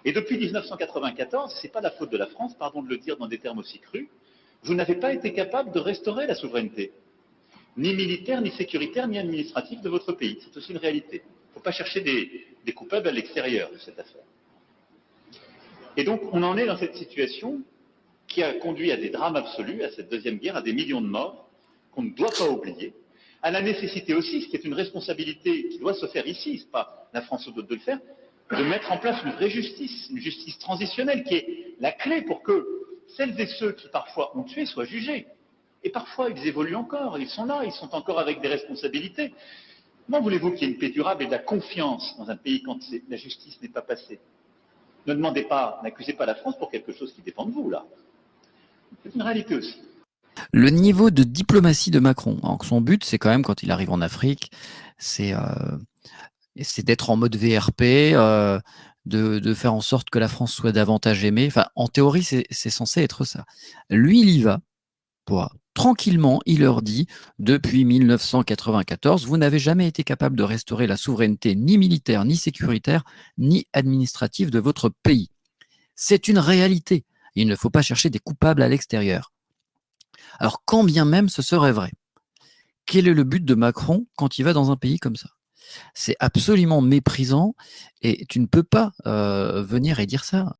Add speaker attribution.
Speaker 1: Et depuis 1994, ce n'est pas la faute de la France, pardon de le dire dans des termes aussi crus, vous n'avez pas été capable de restaurer la souveraineté, ni militaire, ni sécuritaire, ni administrative de votre pays. C'est aussi une réalité. Il ne faut pas chercher des coupables à l'extérieur de cette affaire. Et donc, on en est dans cette situation qui a conduit à des drames absolus, à cette deuxième guerre, à des millions de morts, qu'on ne doit pas oublier, à la nécessité aussi, ce qui est une responsabilité qui doit se faire ici, ce n'est pas la France ou d'autres de le faire, de mettre en place une vraie justice, une justice transitionnelle, qui est la clé pour que celles et ceux qui parfois ont tué soient jugés. Et parfois, ils évoluent encore, ils sont là, ils sont encore avec des responsabilités. Comment voulez-vous qu'il y ait une paix durable et de la confiance dans un pays quand la justice n'est pas passée? Ne demandez pas, n'accusez pas la France pour quelque chose qui dépend de vous, là. C'est une réalité aussi.
Speaker 2: Le niveau de diplomatie de Macron, alors que son but, c'est quand même, quand il arrive en Afrique, c'est d'être en mode VRP, de faire en sorte que la France soit davantage aimée. Enfin, en théorie, c'est censé être ça. Lui, il y va. Tranquillement, il leur dit, depuis 1994, vous n'avez jamais été capable de restaurer la souveraineté ni militaire, ni sécuritaire, ni administrative de votre pays. C'est une réalité. Il ne faut pas chercher des coupables à l'extérieur. Alors, quand bien même ce serait vrai, quel est le but de Macron quand il va dans un pays comme ça? C'est absolument méprisant et tu ne peux pas venir et dire ça.